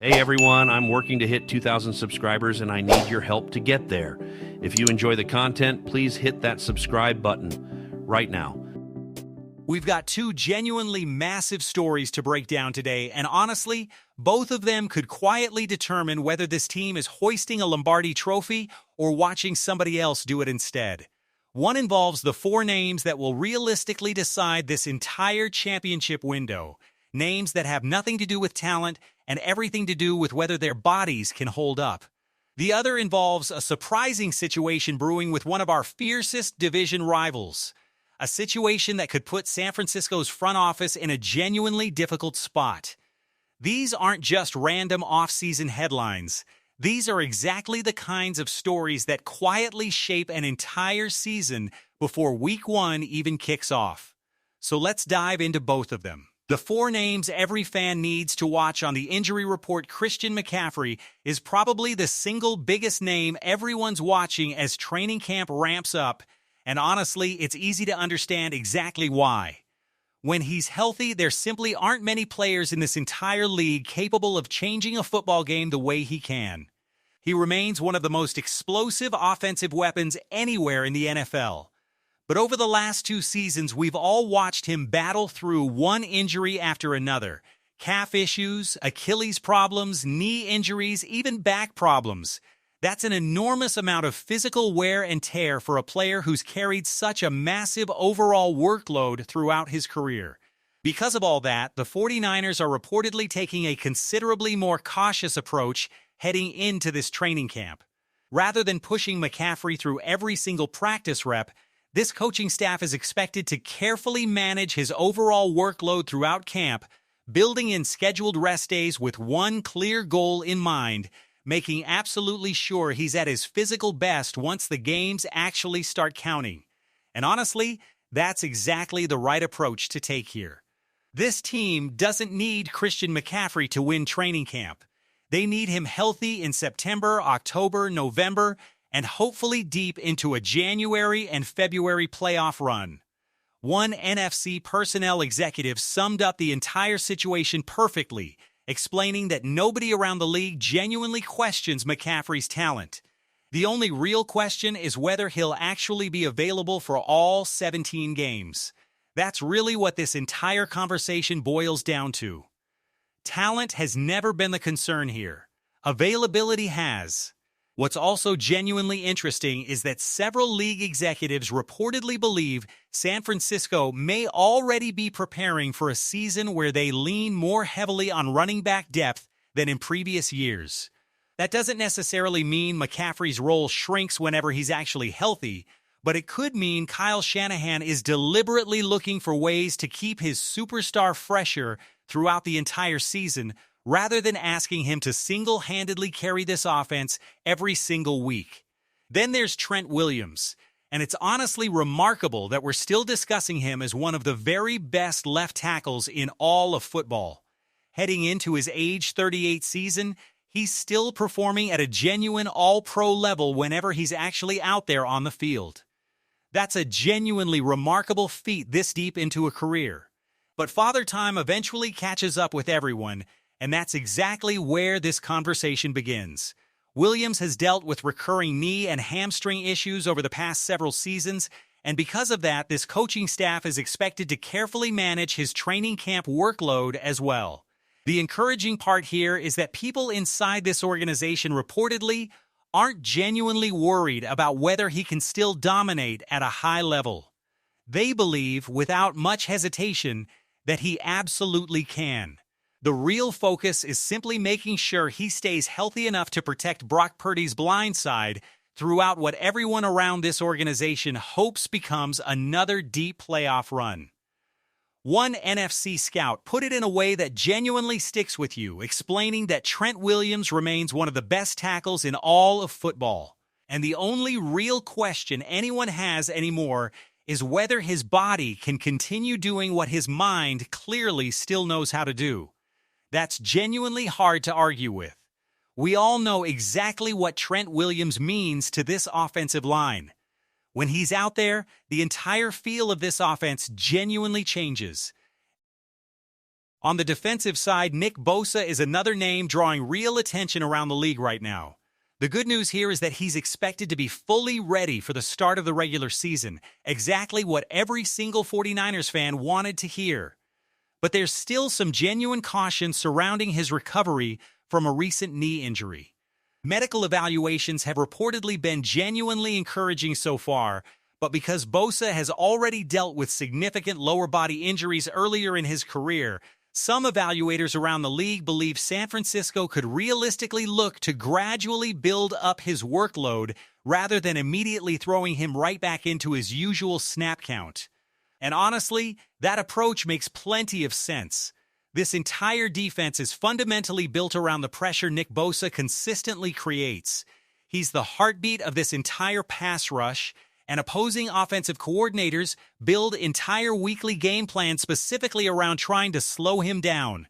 Hey everyone, I'm working to hit 2,000 subscribers and I need your help to get there. If you enjoy the content, please hit that subscribe button right now. We've got two genuinely massive stories to break down today, and honestly, both of them could quietly determine whether this team is hoisting a Lombardi trophy or watching somebody else do it instead. One involves the four names that will realistically decide this entire championship window, names that have nothing to do with talent and everything to do with whether their bodies can hold up. The other involves a surprising situation brewing with one of our fiercest division rivals. A situation that could put San Francisco's front office in a genuinely difficult spot. These aren't just random off-season headlines. These are exactly the kinds of stories that quietly shape an entire season before Week 1 even kicks off. So let's dive into both of them. The four names every fan needs to watch on the injury report. Christian McCaffrey is probably the single biggest name everyone's watching as training camp ramps up. And honestly, it's easy to understand exactly why. When he's healthy, there simply aren't many players in this entire league capable of changing a football game the way he can. He remains one of the most explosive offensive weapons anywhere in the NFL. But over the last two seasons, we've all watched him battle through one injury after another. Calf issues, Achilles problems, knee injuries, even back problems. That's an enormous amount of physical wear and tear for a player who's carried such a massive overall workload throughout his career. Because of all that, the 49ers are reportedly taking a considerably more cautious approach heading into this training camp. Rather than pushing McCaffrey through every single practice rep, this coaching staff is expected to carefully manage his overall workload throughout camp, building in scheduled rest days with one clear goal in mind: making absolutely sure he's at his physical best once the games actually start counting. And honestly, that's exactly the right approach to take here. This team doesn't need Christian McCaffrey to win training camp. They need him healthy in September, October, November, and hopefully deep into a January and February playoff run. One NFC personnel executive summed up the entire situation perfectly, explaining that nobody around the league genuinely questions McCaffrey's talent. The only real question is whether he'll actually be available for all 17 games. That's really what this entire conversation boils down to. Talent has never been the concern here. Availability has. What's also genuinely interesting is that several league executives reportedly believe San Francisco may already be preparing for a season where they lean more heavily on running back depth than in previous years. That doesn't necessarily mean McCaffrey's role shrinks whenever he's actually healthy, but it could mean Kyle Shanahan is deliberately looking for ways to keep his superstar fresher throughout the entire season, rather than asking him to single-handedly carry this offense every single week. Then there's Trent Williams, and it's honestly remarkable that we're still discussing him as one of the very best left tackles in all of football. Heading into his age 38 season, he's still performing at a genuine all-pro level whenever he's actually out there on the field. That's a genuinely remarkable feat this deep into a career. But Father Time eventually catches up with everyone, and that's exactly where this conversation begins. Williams has dealt with recurring knee and hamstring issues over the past several seasons, and because of that, this coaching staff is expected to carefully manage his training camp workload as well. The encouraging part here is that people inside this organization reportedly aren't genuinely worried about whether he can still dominate at a high level. They believe, without much hesitation, that he absolutely can. The real focus is simply making sure he stays healthy enough to protect Brock Purdy's blind side throughout what everyone around this organization hopes becomes another deep playoff run. One NFC scout put it in a way that genuinely sticks with you, explaining that Trent Williams remains one of the best tackles in all of football. And the only real question anyone has anymore is whether his body can continue doing what his mind clearly still knows how to do. That's genuinely hard to argue with. We all know exactly what Trent Williams means to this offensive line. When he's out there, the entire feel of this offense genuinely changes. On the defensive side, Nick Bosa is another name drawing real attention around the league right now. The good news here is that he's expected to be fully ready for the start of the regular season, exactly what every single 49ers fan wanted to hear. But there's still some genuine caution surrounding his recovery from a recent knee injury. Medical evaluations have reportedly been genuinely encouraging so far, but because Bosa has already dealt with significant lower body injuries earlier in his career, some evaluators around the league believe San Francisco could realistically look to gradually build up his workload rather than immediately throwing him right back into his usual snap count. And honestly, that approach makes plenty of sense. This entire defense is fundamentally built around the pressure Nick Bosa consistently creates. He's the heartbeat of this entire pass rush, and opposing offensive coordinators build entire weekly game plans specifically around trying to slow him down.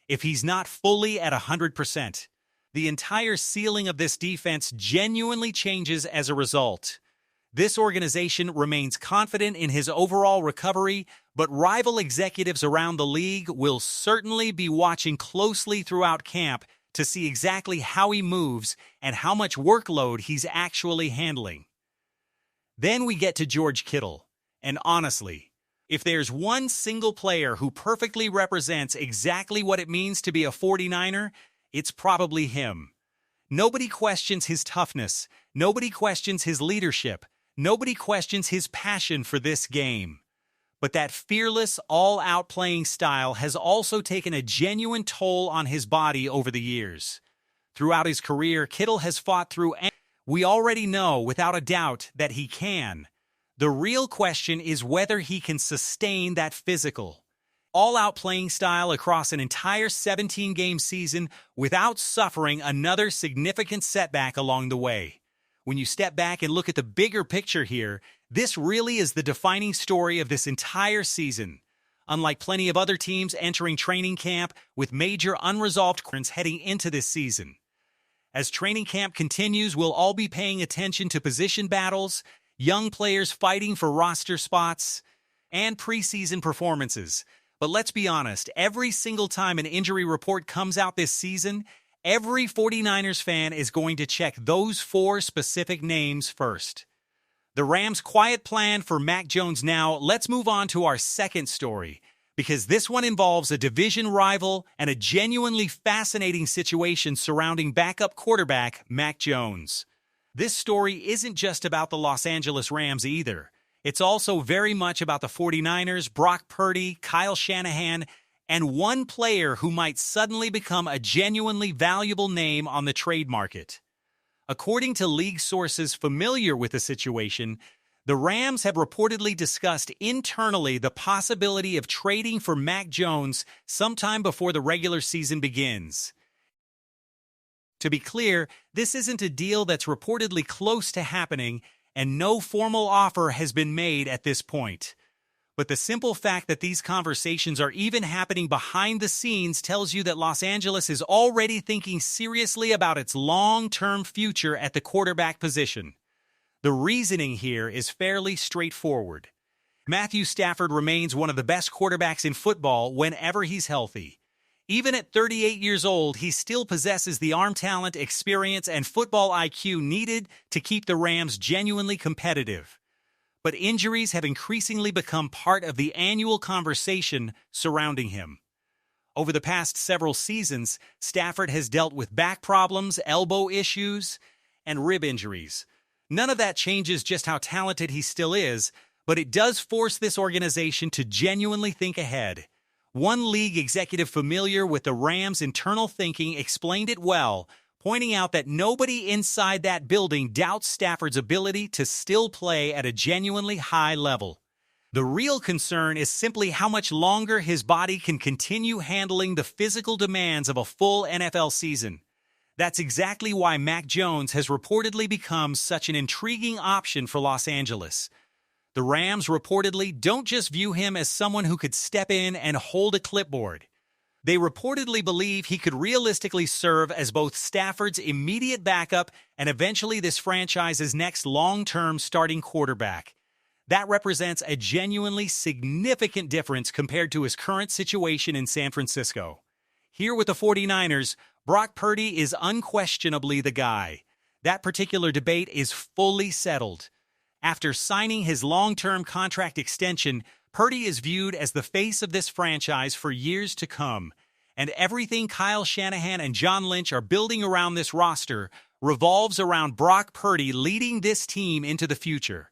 If he's not fully at 100%, the entire ceiling of this defense genuinely changes as a result. This organization remains confident in his overall recovery, but rival executives around the league will certainly be watching closely throughout camp to see exactly how he moves and how much workload he's actually handling. Then we get to George Kittle, and honestly, if there's one single player who perfectly represents exactly what it means to be a 49er, it's probably him. Nobody questions his toughness, nobody questions his leadership, nobody questions his passion for this game. But that fearless, all-out playing style has also taken a genuine toll on his body over the years. Throughout his career, Kittle has fought through. We already know, without a doubt, that he can. The real question is whether he can sustain that physical, all-out playing style across an entire 17-game season without suffering another significant setback along the way. When you step back and look at the bigger picture here, this really is the defining story of this entire season. Unlike plenty of other teams entering training camp with major unresolved questions heading into this season. As training camp continues, we'll all be paying attention to position battles, young players fighting for roster spots, and preseason performances. But let's be honest, every single time an injury report comes out this season, every 49ers fan is going to check those four specific names first. The Rams' quiet plan for Mac Jones now. Let's move on to our second story, because this one involves a division rival and a genuinely fascinating situation surrounding backup quarterback Mac Jones. This story isn't just about the Los Angeles Rams either. It's also very much about the 49ers, Brock Purdy, Kyle Shanahan, and one player who might suddenly become a genuinely valuable name on the trade market. According to league sources familiar with the situation, the Rams have reportedly discussed internally the possibility of trading for Mac Jones sometime before the regular season begins. To be clear, this isn't a deal that's reportedly close to happening, and no formal offer has been made at this point. But the simple fact that these conversations are even happening behind the scenes tells you that Los Angeles is already thinking seriously about its long-term future at the quarterback position. The reasoning here is fairly straightforward. Matthew Stafford remains one of the best quarterbacks in football whenever he's healthy. Even at 38 years old, he still possesses the arm talent, experience, and football IQ needed to keep the Rams genuinely competitive. But injuries have increasingly become part of the annual conversation surrounding him. Over the past several seasons, Stafford has dealt with back problems, elbow issues, and rib injuries. None of that changes just how talented he still is, but it does force this organization to genuinely think ahead. One league executive familiar with the Rams' internal thinking explained it well, pointing out that nobody inside that building doubts Stafford's ability to still play at a genuinely high level. The real concern is simply how much longer his body can continue handling the physical demands of a full NFL season. That's exactly why Mac Jones has reportedly become such an intriguing option for Los Angeles. The Rams reportedly don't just view him as someone who could step in and hold a clipboard. They reportedly believe he could realistically serve as both Stafford's immediate backup and eventually this franchise's next long-term starting quarterback. That represents a genuinely significant difference compared to his current situation in San Francisco. Here with the 49ers, Brock Purdy is unquestionably the guy. That particular debate is fully settled. After signing his long-term contract extension, Purdy is viewed as the face of this franchise for years to come, and everything Kyle Shanahan and John Lynch are building around this roster revolves around Brock Purdy leading this team into the future.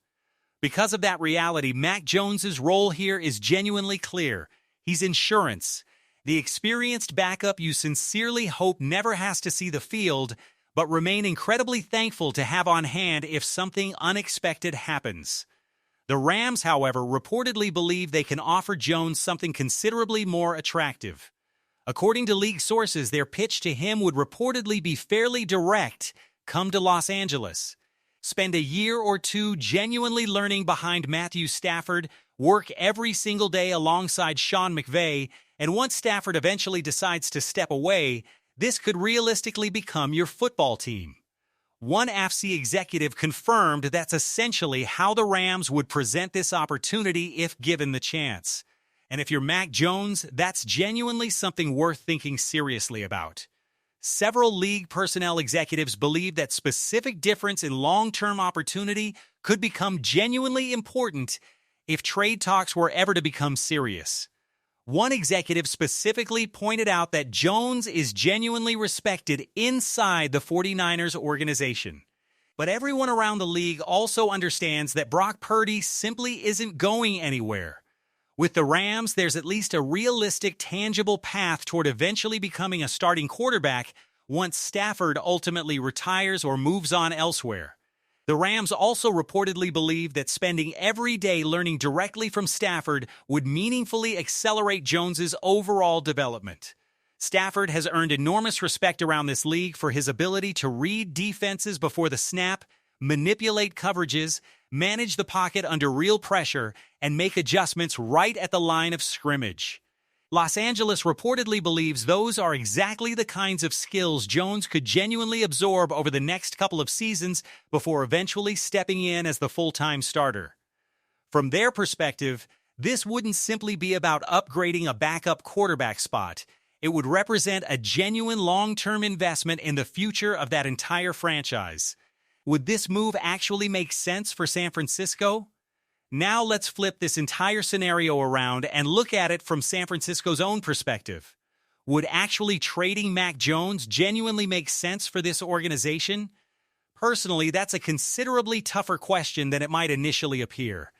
Because of that reality, Mac Jones's role here is genuinely clear. He's insurance, the experienced backup you sincerely hope never has to see the field, but remain incredibly thankful to have on hand if something unexpected happens. The Rams, however, reportedly believe they can offer Jones something considerably more attractive. According to league sources, their pitch to him would reportedly be fairly direct: come to Los Angeles. Spend a year or two genuinely learning behind Matthew Stafford, work every single day alongside Sean McVay, and once Stafford eventually decides to step away, this could realistically become your football team. One AFC executive confirmed that's essentially how the Rams would present this opportunity if given the chance. And if you're Mac Jones, that's genuinely something worth thinking seriously about. Several league personnel executives believe that specific difference in long-term opportunity could become genuinely important if trade talks were ever to become serious. One executive specifically pointed out that Jones is genuinely respected inside the 49ers organization. But everyone around the league also understands that Brock Purdy simply isn't going anywhere. With the Rams, there's at least a realistic, tangible path toward eventually becoming a starting quarterback once Stafford ultimately retires or moves on elsewhere. The Rams also reportedly believe that spending every day learning directly from Stafford would meaningfully accelerate Jones's overall development. Stafford has earned enormous respect around this league for his ability to read defenses before the snap, manipulate coverages, manage the pocket under real pressure, and make adjustments right at the line of scrimmage. Los Angeles reportedly believes those are exactly the kinds of skills Jones could genuinely absorb over the next couple of seasons before eventually stepping in as the full-time starter. From their perspective, this wouldn't simply be about upgrading a backup quarterback spot. It would represent a genuine long-term investment in the future of that entire franchise. Would this move actually make sense for San Francisco? Now let's flip this entire scenario around and look at it from San Francisco's own perspective. Would actually trading Mac Jones genuinely make sense for this organization? Personally, that's a considerably tougher question than it might initially appear.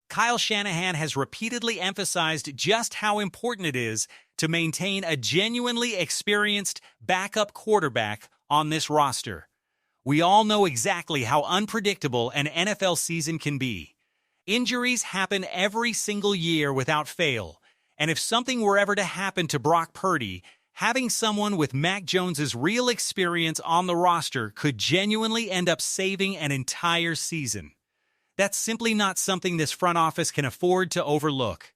Kyle Shanahan has repeatedly emphasized just how important it is to maintain a genuinely experienced backup quarterback on this roster. We all know exactly how unpredictable an NFL season can be. Injuries happen every single year without fail, and if something were ever to happen to Brock Purdy, having someone with Mac Jones's real experience on the roster could genuinely end up saving an entire season. That's simply not something this front office can afford to overlook.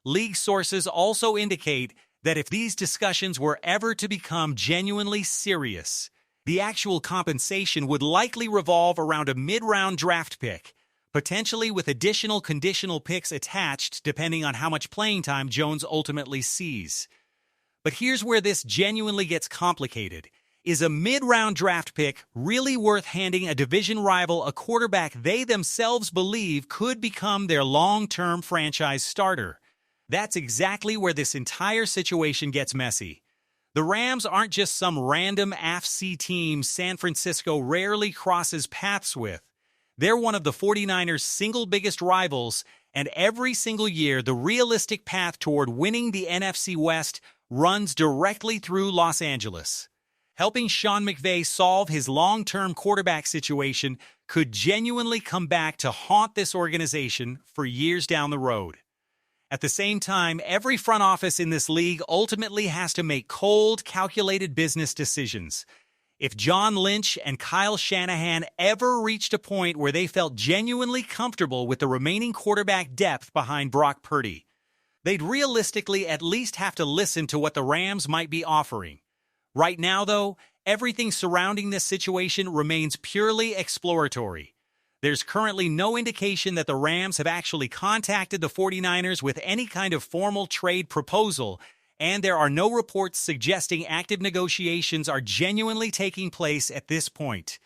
League sources also indicate that if these discussions were ever to become genuinely serious, the actual compensation would likely revolve around a mid-round draft pick, potentially with additional conditional picks attached depending on how much playing time Jones ultimately sees. But here's where this genuinely gets complicated. Is a mid-round draft pick really worth handing a division rival a quarterback they themselves believe could become their long-term franchise starter? That's exactly where this entire situation gets messy. The Rams aren't just some random AFC team San Francisco rarely crosses paths with. They're one of the 49ers' single biggest rivals, and every single year the realistic path toward winning the NFC West runs directly through Los Angeles. Helping Sean McVay solve his long-term quarterback situation could genuinely come back to haunt this organization for years down the road. At the same time, every front office in this league ultimately has to make cold, calculated business decisions. If John Lynch and Kyle Shanahan ever reached a point where they felt genuinely comfortable with the remaining quarterback depth behind Brock Purdy, they'd realistically at least have to listen to what the Rams might be offering. Right now, though, everything surrounding this situation remains purely exploratory. There's currently no indication that the Rams have actually contacted the 49ers with any kind of formal trade proposal, and there are no reports suggesting active negotiations are genuinely taking place at this point.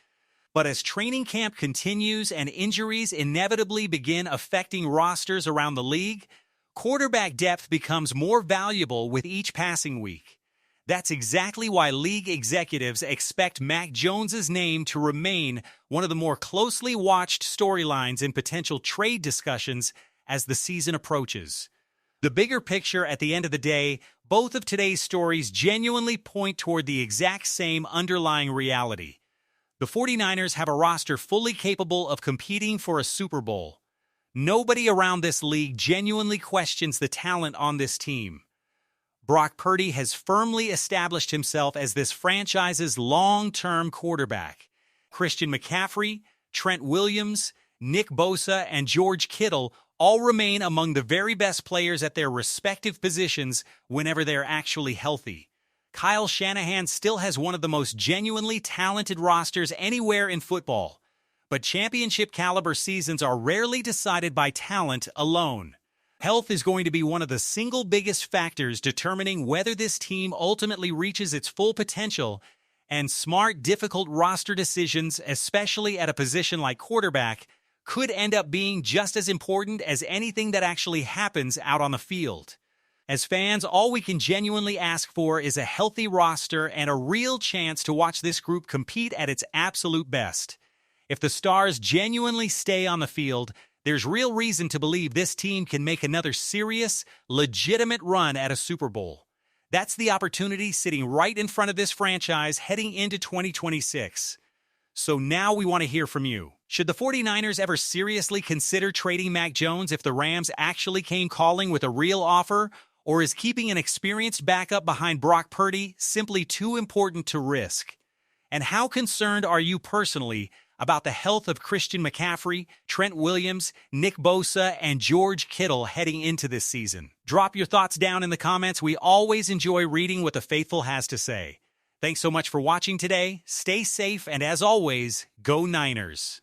But as training camp continues and injuries inevitably begin affecting rosters around the league, quarterback depth becomes more valuable with each passing week. That's exactly why league executives expect Mac Jones's name to remain one of the more closely watched storylines in potential trade discussions as the season approaches. The bigger picture at the end of the day, both of today's stories genuinely point toward the exact same underlying reality. The 49ers have a roster fully capable of competing for a Super Bowl. Nobody around this league genuinely questions the talent on this team. Brock Purdy has firmly established himself as this franchise's long-term quarterback. Christian McCaffrey, Trent Williams, Nick Bosa, and George Kittle all remain among the very best players at their respective positions whenever they're actually healthy. Kyle Shanahan still has one of the most genuinely talented rosters anywhere in football. But championship-caliber seasons are rarely decided by talent alone. Health is going to be one of the single biggest factors determining whether this team ultimately reaches its full potential, and smart, difficult roster decisions, especially at a position like quarterback, could end up being just as important as anything that actually happens out on the field. As fans, all we can genuinely ask for is a healthy roster and a real chance to watch this group compete at its absolute best. If the stars genuinely stay on the field, there's real reason to believe this team can make another serious, legitimate run at a Super Bowl. That's the opportunity sitting right in front of this franchise heading into 2026. So now we want to hear from you. Should the 49ers ever seriously consider trading Mac Jones if the Rams actually came calling with a real offer, or is keeping an experienced backup behind Brock Purdy simply too important to risk? And how concerned are you personally about the health of Christian McCaffrey, Trent Williams, Nick Bosa, and George Kittle heading into this season? Drop your thoughts down in the comments. We always enjoy reading what the faithful has to say. Thanks so much for watching today. Stay safe, and as always, go Niners.